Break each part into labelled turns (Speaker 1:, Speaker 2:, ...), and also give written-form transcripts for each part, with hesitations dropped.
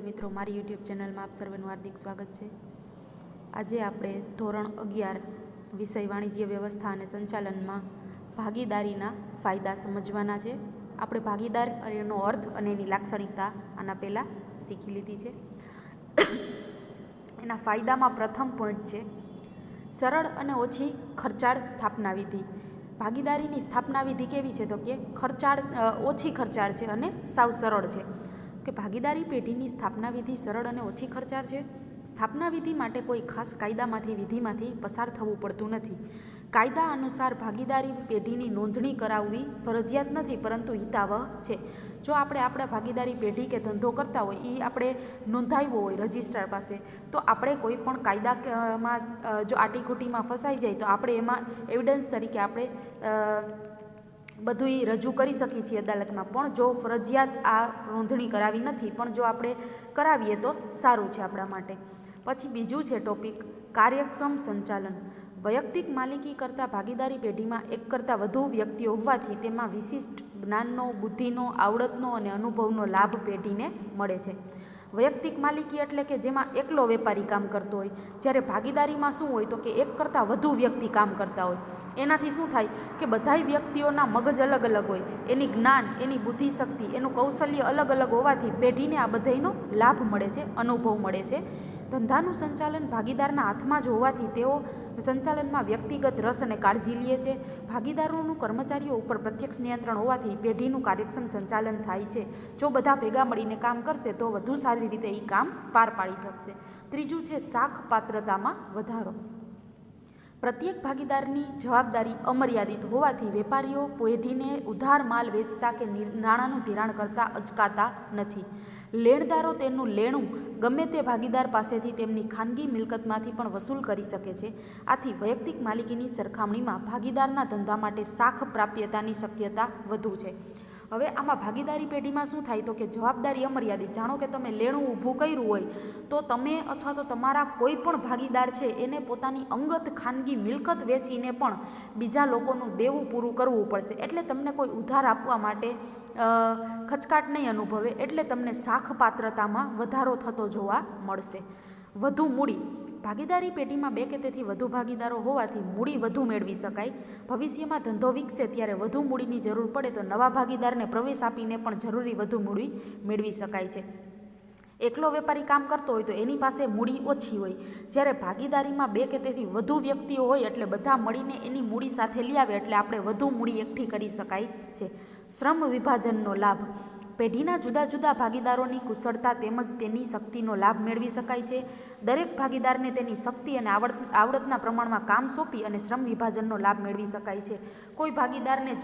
Speaker 1: મિત્રો, મારી યુટ્યુબ ચેનલમાં આપ સર્વેનું હાર્દિક સ્વાગત છે। આજે આપણે ધોરણ 11 વિષય વાણિજ્ય વ્યવસ્થા અને સંચાલનમાં ભાગીદારીના ફાયદા સમજવાના છે। આપણે ભાગીદારીનો અર્થ અને એની લાક્ષણિકતા આના પહેલાં શીખી લીધી છે। એના ફાયદામાં પ્રથમ પોઈન્ટ છે સરળ અને ઓછી ખર્ચાળ સ્થાપના વિધિ। ભાગીદારીની સ્થાપના વિધિ કેવી છે? તો કે ઓછી ખર્ચાળ છે અને સાવ સરળ છે। કે ભાગીદારી પેઢીની સ્થાપના વિધિ સરળ અને ઓછી ખર્ચાળ છે। સ્થાપના વિધિ માટે કોઈ ખાસ વિધિમાંથી પસાર થવું પડતું નથી। કાયદા અનુસાર ભાગીદારી પેઢીની નોંધણી કરાવવી ફરજિયાત નથી, પરંતુ હિતાવહ છે। જો આપણા ભાગીદારી પેઢી કે ધંધો કરતા હોય એ આપણે નોંધાવ્યો હોય રજિસ્ટ્રાર પાસે, તો આપણે કોઈ પણ કાયદામાં જો આટીખૂટીમાં ફસાઈ જાય તો આપણે એમાં એવિડન્સ તરીકે આપણે બધું એ રજૂ કરી શકીએ છીએ અદાલતમાં। પણ જો ફરજિયાત આ નોંધણી કરાવી નથી, પણ જો આપણે કરાવીએ તો સારું છે આપણા માટે। પછી બીજું છે ટોપિક કાર્યક્ષમ સંચાલન। વૈયક્તિક માલિકી કરતાં ભાગીદારી પેઢીમાં એક કરતાં વધુ વ્યક્તિઓ હોવાથી તેમાં વિશિષ્ટ જ્ઞાનનો, બુદ્ધિનો, આવડતનો અને અનુભવનો લાભ પેઢીને મળે છે। વૈયક્તિક માલિકી એટલે કે જેમાં એકલો વેપારી કામ કરતો હોય, જ્યારે ભાગીદારીમાં શું હોય તો કે એક કરતાં વધુ વ્યક્તિ કામ કરતા હોય। એનાથી શું થાય કે બધાય વ્યક્તિઓના મગજ અલગ અલગ હોય, એની જ્ઞાન, એની બુદ્ધિશક્તિ, એનું કૌશલ્ય અલગ અલગ હોવાથી પેઢીને આ બધાયનો લાભ મળે છે, અનુભવ મળે છે। ધંધાનું સંચાલન ભાગીદારના હાથમાં જ હોવાથી તેઓ સંચાલનમાં વ્યક્તિગત રસ અને કાળજી લે છે। ભાગીદારોનું કર્મચારીઓ ઉપર પ્રત્યક્ષ નિયંત્રણ હોવાથી પેઢીનું કાર્યક્ષમ સંચાલન થાય છે। જો બધા ભેગા મળીને કામ કરશે તો વધુ સારી રીતે એ કામ પાર પાડી શકશે। ત્રીજું છે શાખ પાત્રતામાં વધારો। પ્રત્યેક ભાગીદારની જવાબદારી અમર્યાદિત હોવાથી વેપારીઓ પેઢીને ઉધાર માલ વેચતા કે નાણાંનું ધિરાણ કરતા અચકાતા નથી। લેણદારો તેનું લેણું ગમે તે ભાગીદાર પાસેથી તેમની ખાનગી મિલકતમાંથી પણ વસૂલ કરી શકે છે। આથી વૈયક્તિક માલિકીની સરખામણીમાં ભાગીદારના ધંધા માટે શાખ પ્રાપ્યતાની શક્યતા વધુ છે। હવે આમાં ભાગીદારી પેઢીમાં શું થાય તો કે જવાબદારી અમર્યાદિત। જાણો કે તમે લેણું ઊભું કર્યું હોય તો તમે અથવા તો તમારા કોઈ પણ ભાગીદાર છે એને પોતાની અંગત ખાનગી મિલકત વેચીને પણ બીજા લોકોનું દેવું પૂરું કરવું પડશે, એટલે તમને કોઈ ઉધાર આપવા માટે ખચકાટ નહીં અનુભવે, એટલે તમને શાખ પાત્રતામાં વધારો થતો જોવા મળશે। વધુ મૂડી। ભાગીદારી પેઢીમાં બે કે તેથી વધુ ભાગીદારો હોવાથી મૂડી વધુ મેળવી શકાય। ભવિષ્યમાં ધંધો વિકસે ત્યારે વધુ મૂડીની જરૂર પડે તો નવા ભાગીદારને પ્રવેશ આપીને પણ જરૂરી વધુ મૂડી મેળવી શકાય છે। એકલો વેપારી કામ કરતો હોય તો એની પાસે મૂડી ઓછી હોય, જ્યારે ભાગીદારીમાં બે કે તેથી વધુ વ્યક્તિઓ હોય એટલે બધા મળીને એની મૂડી સાથે લઈ આવે એટલે આપણે વધુ મૂડી એકઠી કરી શકાય છે। શ્રમ વિભાજનનો લાભ। પેઢીના જુદા જુદા ભાગીદારોની કુશળતા તેમજ તેની શક્તિનો લાભ મેળવી શકાય છે। દરેક ભાગીદારને તેની શક્તિ અને આવડતના પ્રમાણમાં કામ સોંપી અને શ્રમ વિભાજનનો લાભ મેળવી શકાય છે। કોઈ ભાગીદારને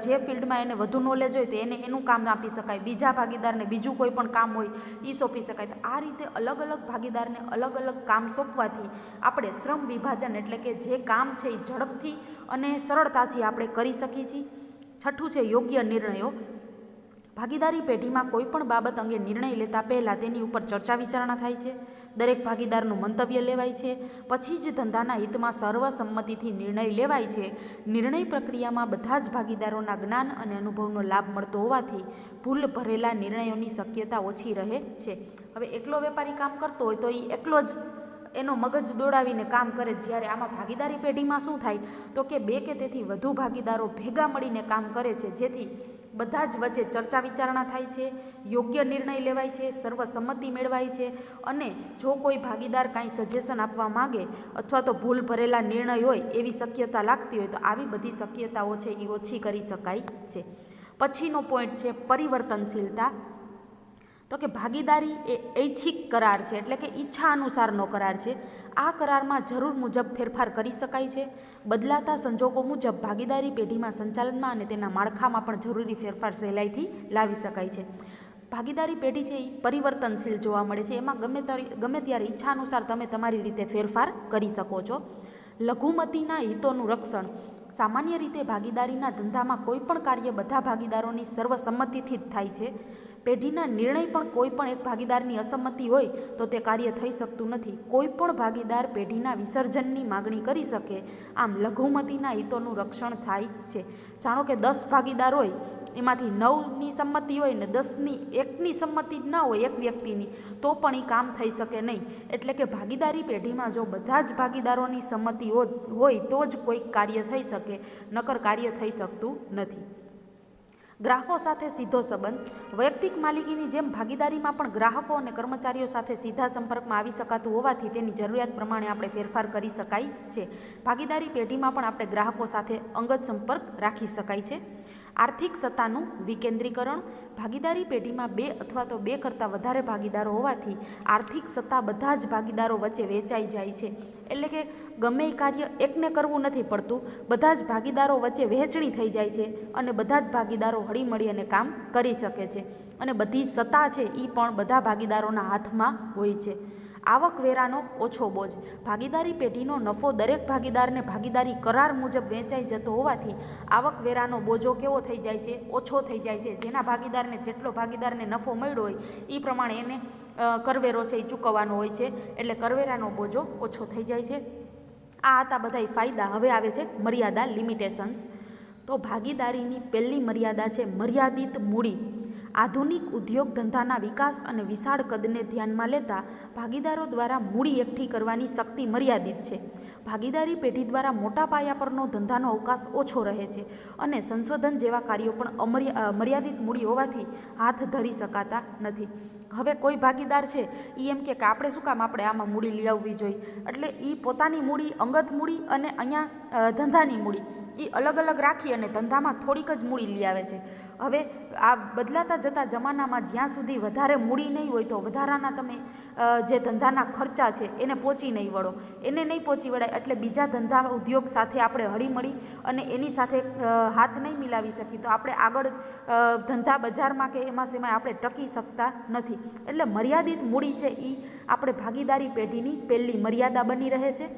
Speaker 1: જે ફિલ્ડમાં એને વધુ નોલેજ હોય તો એને એનું કામ આપી શકાય, બીજા ભાગીદારને બીજું કોઈ પણ કામ હોય એ સોંપી શકાય। તો આ રીતે અલગ અલગ ભાગીદારને અલગ અલગ કામ સોંપવાથી આપણે શ્રમ વિભાજન એટલે કે જે કામ છે એ ઝડપથી અને સરળતાથી આપણે કરી શકીએ છીએ। છઠ્ઠું છે યોગ્ય નિર્ણયો। ભાગીદારી પેઢીમાં કોઈ પણ બાબત અંગે નિર્ણય લેતા પહેલાં તેની ઉપર ચર્ચા વિચારણા થાય છે, દરેક ભાગીદારનું મંતવ્ય લેવાય છે, પછી જ ધંધાના હિતમાં સર્વસંમતિથી નિર્ણય લેવાય છે। નિર્ણય પ્રક્રિયામાં બધા જ ભાગીદારોના જ્ઞાન અને અનુભવનો લાભ મળતો હોવાથી ભૂલ ભરેલા નિર્ણયોની શક્યતા ઓછી રહે છે। હવે એકલો વેપારી કામ કરતો હોય તો એ એકલો જ એનો મગજ દોડાવીને કામ કરે, જ્યારે આમાં ભાગીદારી પેઢીમાં શું થાય તો કે બે કે તેથી વધુ ભાગીદારો ભેગા મળીને કામ કરે છે, જેથી બધા જ વચ્ચે ચર્ચા વિચારણા થાય છે, યોગ્ય નિર્ણય લેવાય છે, સર્વસંમતિ મેળવાય છે, અને જો કોઈ ભાગીદાર કાંઈ સજેશન આપવા માગે અથવા તો ભૂલ ભરેલા નિર્ણય હોય એવી શક્યતા લાગતી હોય તો આવી બધી શક્યતાઓ છે એ ઓછી કરી શકાય છે। પછીનો પોઈન્ટ છે પરિવર્તનશીલતા। તો કે ભાગીદારી એ ઐચ્છિક કરાર છે, એટલે કે ઈચ્છા અનુસારનો કરાર છે। આ કરારમાં જરૂર મુજબ ફેરફાર કરી શકાય છે। બદલાતા સંજોગો મુજબ ભાગીદારી પેઢીમાં સંચાલનમાં અને તેના માળખામાં પણ જરૂરી ફેરફાર સહેલાઈથી લાવી શકાય છે। ભાગીદારી પેઢી છે એ પરિવર્તનશીલ જોવા મળે છે, એમાં ગમે ત્યારે ઈચ્છા અનુસાર તમે તમારી રીતે ફેરફાર કરી શકો છો। લઘુમતીના હિતોનું રક્ષણ। સામાન્ય રીતે ભાગીદારીના ધંધામાં કોઈ પણ કાર્ય બધા ભાગીદારોની સર્વસંમતિથી જ થાય છે। પેઢીના નિર્ણય પણ કોઈ પણ એક ભાગીદારની અસંમતિ હોય તો તે કાર્ય થઈ શકતું નથી। કોઈ પણ ભાગીદાર પેઢીના વિસર્જનની માગણી કરી શકે, આમ લઘુમતીના હિતોનું રક્ષણ થાય છે। જાણો કે 10 ભાગીદાર હોય એમાંથી 9ની સંમતિ હોય ને 10ની એકની સંમતિ ન હોય એક વ્યક્તિની, તો પણ એ કામ થઈ શકે નહીં. એટલે કે ભાગીદારી પેઢીમાં જો બધા જ ભાગીદારોની સંમતિ હોય તો જ કોઈક કાર્ય થઈ શકે, નકર કાર્ય થઈ શકતું નથી. ગ્રાહકો સાથે સીધો સંબંધ. વૈયક્તિક માલિકીની જેમ ભાગીદારીમાં પણ ગ્રાહકો અને કર્મચારીઓ સાથે સીધા સંપર્કમાં આવી શકાતું હોવાથી તેની જરૂરિયાત પ્રમાણે આપણે ફેરફાર કરી શકાય છે. ભાગીદારી પેઢીમાં પણ આપણે ગ્રાહકો સાથે અંગત સંપર્ક રાખી શકાય છે. આર્થિક સત્તાનું વિકેન્દ્રીકરણ. ભાગીદારી પેઢીમાં 2 અથવા તો 2 કરતાં વધારે ભાગીદારો હોવાથી આર્થિક સત્તા બધા જ ભાગીદારો વચ્ચે વહેંચાઈ જાય છે. એટલે કે ગમે એ કાર્ય એકને કરવું નથી પડતું, બધા જ ભાગીદારો વચ્ચે વહેંચણી થઈ જાય છે અને બધા જ ભાગીદારો હળીમળી અને કામ કરી શકે છે. અને બધી સત્તા છે એ પણ બધા ભાગીદારોના હાથમાં હોય છે. આવકવેરાનો ઓછો બોજ. ભાગીદારી પેઢીનો નફો દરેક ભાગીદારને ભાગીદારી કરાર મુજબ વહેંચાઈ જતો હોવાથી આવકવેરાનો બોજો કેવો થઈ જાય છે? ઓછો થઈ જાય છે. જેના ભાગીદારને જેટલો ભાગીદારને નફો મળ્યો હોય એ પ્રમાણે એને કરવેરો છે એ ચૂકવવાનો હોય છે, એટલે કરવેરાનો બોજો ઓછો થઈ જાય છે. આ હતા બધાય ફાયદા. હવે આવે છે મર્યાદા, લિમિટેશન્સ. તો ભાગીદારીની પહેલી મર્યાદા છે મર્યાદિત મૂડી. આધુનિક ઉદ્યોગ ધંધાના વિકાસ અને વિશાળ કદને ધ્યાનમાં લેતા ભાગીદારો દ્વારા મૂડી એકઠી કરવાની શક્તિ મર્યાદિત છે. ભાગીદારી પેઢી દ્વારા મોટા પાયા પરનો ધંધાનો અવકાશ ઓછો રહે છે અને સંશોધન જેવા કાર્યો પણ મર્યાદિત મૂડી હોવાથી હાથ ધરી શકાતા નથી. હવે કોઈ ભાગીદાર છે એ એમ કે આપણે શું કામ આપણે આમાં મૂડી લઈ આવવી જોઈએ, એટલે એ પોતાની મૂડી, અંગત મૂડી અને અહીંયા ધંધાની મૂડી એ અલગ અલગ રાખી અને ધંધામાં થોડીક જ મૂડી લઈ આવે છે. હવે આ બદલાતા જતા જમાનામાં જ્યાં સુધી વધારે મૂડી નહીં હોય તો વધારાના તમે જે ધંધાના ખર્ચા છે એને પહોંચી નહીં વળો, એને નહીં પહોંચી વળાય એટલે બીજા ધંધા ઉદ્યોગ સાથે આપણે હળીમળી અને એની સાથે હાથ નહીં મિલાવી શકીએ તો આપણે આગળ ધંધા બજારમાં કે એમાં સેમાં આપણે ટકી શકતા નથી. એટલે મર્યાદિત મૂડી છે એ આપણે ભાગીદારી પેઢીની પહેલી મર્યાદા બની રહે છે.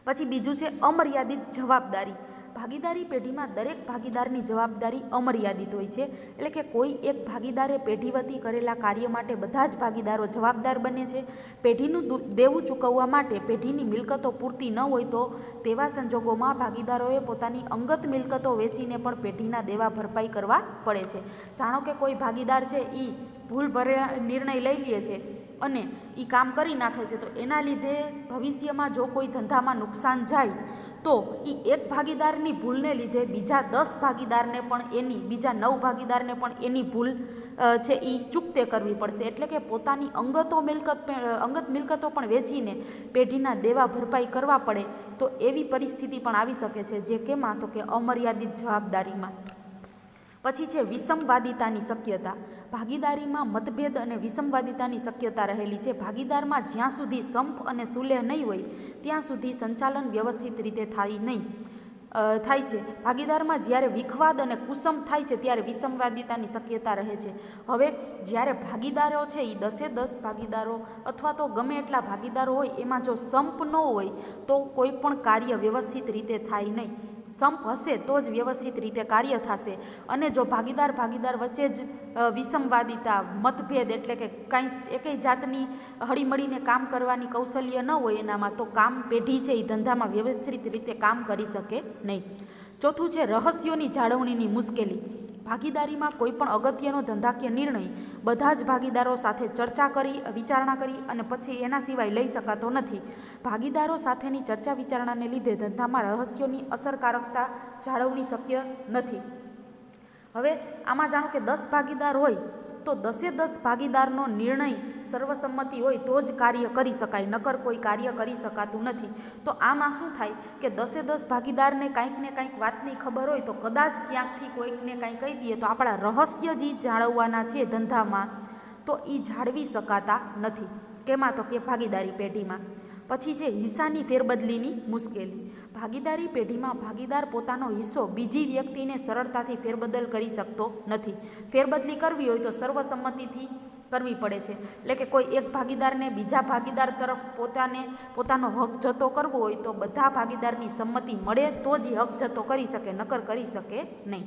Speaker 1: પછી બીજું છે અમર્યાદિત જવાબદારી. ભાગીદારી પેઢીમાં દરેક ભાગીદારની જવાબદારી અમર્યાદિત હોય છે. એટલે કે કોઈ એક ભાગીદારે પેઢી વતી કરેલા કાર્ય માટે બધા જ ભાગીદારો જવાબદાર બને છે. પેઢીનું દેવું ચૂકવવા માટે પેઢીની મિલકતો પૂરતી ન હોય તો તેવા સંજોગોમાં ભાગીદારોએ પોતાની અંગત મિલકતો વેચીને પણ પેઢીના દેવા ભરપાઈ કરવા પડે છે. જાણો કે કોઈ ભાગીદાર છે એ ભૂલભર્યા નિર્ણય લઈ લે છે અને એ કામ કરી નાખે છે, તો એના લીધે ભવિષ્યમાં જો કોઈ ધંધામાં નુકસાન જાય તો એ એક ભાગીદારની ભૂલને લીધે બીજા 10 ભાગીદારને પણ બીજા 9 ભાગીદારને પણ એની ભૂલ છે એ ચૂકતે કરવી પડશે. એટલે કે પોતાની અંગત મિલકતો પણ વેચીને પેઢીના દેવા ભરપાઈ કરવા પડે, તો એવી પરિસ્થિતિ પણ આવી શકે છે. જે કેમાં? તો કે અમર્યાદિત જવાબદારીમાં. પછી છે વિસંવાદિતાની શક્યતા. ભાગીદારીમાં મતભેદ અને વિસંવાદિતાની શક્યતા રહેલી છે. ભાગીદારમાં જ્યાં સુધી સંપ અને સુલેહ નહીં હોય ત્યાં સુધી સંચાલન વ્યવસ્થિત રીતે થાય છે. ભાગીદારમાં જ્યારે વિખવાદ અને કુસમ થાય છે ત્યારે વિસંવાદિતાની શક્યતા રહે છે. હવે જ્યારે ભાગીદારો છે એ 10 ભાગીદારો અથવા તો ગમે એટલા ભાગીદારો હોય એમાં જો સંપ ન હોય તો કોઈ પણ કાર્ય વ્યવસ્થિત રીતે થાય નહીં. સંપ હશે તો જ વ્યવસ્થિત રીતે કાર્ય થશે. અને જો ભાગીદાર વચ્ચે જ વિસંવાદિતા, મતભેદ એટલે કે કાંઈ એકેય જાતની હળીમળીને કામ કરવાની કૌશલ્ય ન હોય એનામાં, તો કામ પેઢી છે એ ધંધામાં વ્યવસ્થિત રીતે કામ કરી શકે નહીં. ચોથું છે રહસ્યોની જાળવણીની મુશ્કેલી. ભાગીદારીમાં કોઈ પણ અગત્યનો ધંધાકીય નિર્ણય બધા જ ભાગીદારો સાથે વિચારણા કરી અને પછી એના સિવાય લઈ શકાતો નથી. ભાગીદારો સાથેની ચર્ચા વિચારણાને લીધે ધંધામાં રહસ્યોની અસરકારકતા જાળવણી શક્ય નથી. હવે આમાં જાણો કે 10 ભાગીદાર હોય તો 10 ભાગીદારનો નિર્ણય સર્વસંમતિ હોય તો જ કાર્ય કરી શકાય, નકર કોઈ કાર્ય કરી શકાતું નથી. તો આમાં શું થાય કે 10 ભાગીદારને કાંઈક ને કાંઈક વાતની ખબર હોય તો કદાચ ક્યાંકથી કોઈકને કાંઈ કહી દઈએ તો આપણા રહસ્ય જે જાળવવાના છે ધંધામાં, તો એ જાળવી શકાતા નથી. કેમાં? તો કે ભાગીદારી પેઢીમાં. પછી છે હિસ્સાની ફેરબદલીની મુશ્કેલી. ભાગીદારી પેઢીમાં ભાગીદાર પોતાનો હિસ્સો બીજી વ્યક્તિને સરળતાથી ફેરબદલ કરી શકતો નથી. ફેરબદલી કરવી હોય તો સર્વસંમતિથી કરવી પડે છે. એટલે કે કોઈ એક ભાગીદારને બીજા ભાગીદાર તરફ પોતાનો હક જતો કરવો હોય તો બધા ભાગીદારની સંમતિ મળે તો જ હક જતો કરી શકે, નકર કરી શકે નહીં.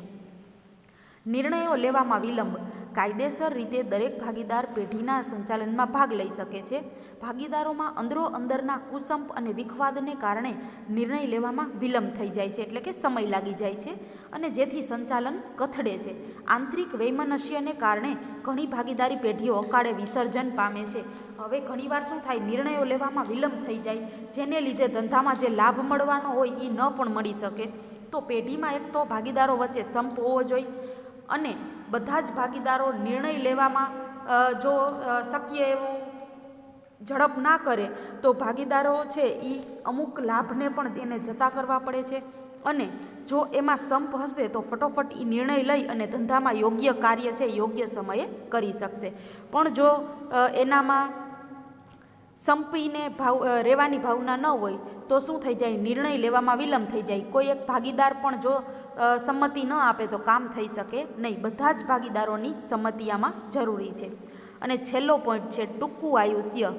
Speaker 1: નિર્ણયો લેવામાં વિલંબ. કાયદેસર રીતે દરેક ભાગીદાર પેઢીના સંચાલનમાં ભાગ લઈ શકે છે. ભાગીદારોમાં અંદરો અંદરના કુસંપ અને વિખવાદને કારણે નિર્ણય લેવામાં વિલંબ થઈ જાય છે, એટલે કે સમય લાગી જાય છે, અને જેથી સંચાલન કથળે છે. આંતરિક વૈમનસ્યને કારણે ઘણી ભાગીદારી પેઢીઓ અકાળે વિસર્જન પામે છે. હવે ઘણીવાર શું થાય, નિર્ણયો લેવામાં વિલંબ થઈ જાય, જેને લીધે ધંધામાં જે લાભ મળવાનો હોય એ ન પણ મળી શકે. તો પેઢીમાં એક તો ભાગીદારો વચ્ચે સંપ હોવો જોઈએ, અને બધા જ ભાગીદારો નિર્ણય લેવામાં જો શક્ય એવું ઝડપ ના કરે તો ભાગીદારો છે એ અમુક લાભને પણ એને જતા કરવા પડે છે. અને જો એમાં સંપ હશે તો ફટોફટ એ નિર્ણય લઈ અને ધંધામાં યોગ્ય કાર્ય છે યોગ્ય સમયે કરી શકશે. પણ જો એનામાં સંપીને રહેવાની ભાવના ન હોય તો શું થઈ જાય, નિર્ણય લેવામાં વિલંબ થઈ જાય. કોઈ એક ભાગીદાર પણ જો સંમતિ ન આપે તો કામ થઈ શકે નહીં. બધા જ ભાગીદારોની સંમતિ આમાં જરૂરી છે. અને છેલ્લો પોઈન્ટ છે ટૂંકું આયુષ્ય.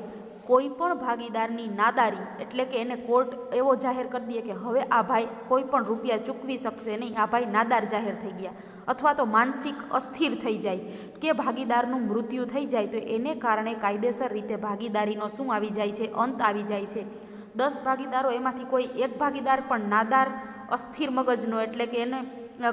Speaker 1: કોઈ પણ ભાગીદારની નાદારી, એટલે કે એને કોર્ટ એવો જાહેર કરી દે કે હવે આ ભાઈ કોઈ પણ રૂપિયા ચૂકવી શકશે નહીં, આ ભાઈ નાદાર જાહેર થઈ ગયા, અથવા તો માનસિક અસ્થિર થઈ જાય કે ભાગીદારનું મૃત્યુ થઈ જાય, તો એને કારણે કાયદેસર રીતે ભાગીદારીનો શું આવી જાય છે, અંત આવી જાય છે. 10 ભાગીદારો એમાંથી કોઈ એક ભાગીદાર પણ નાદાર અસ્થિર મગજનો, એટલે કે એને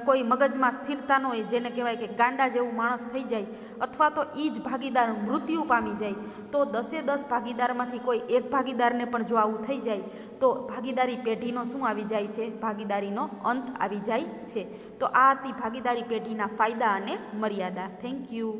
Speaker 1: કોઈ મગજમાં સ્થિરતા ન હોય, જેને કહેવાય કે ગાંડા જેવું માણસ થઈ જાય, અથવા તો એ જ ભાગીદાર મૃત્યુ પામી જાય, તો 10 ભાગીદારમાંથી કોઈ એક ભાગીદારને પણ જો આવું થઈ જાય તો ભાગીદારી પેઢીનો શું આવી જાય છે, ભાગીદારીનો અંત આવી જાય છે. તો આ હતી ભાગીદારી પેઢીના ફાયદા અને મર્યાદા. Thank you.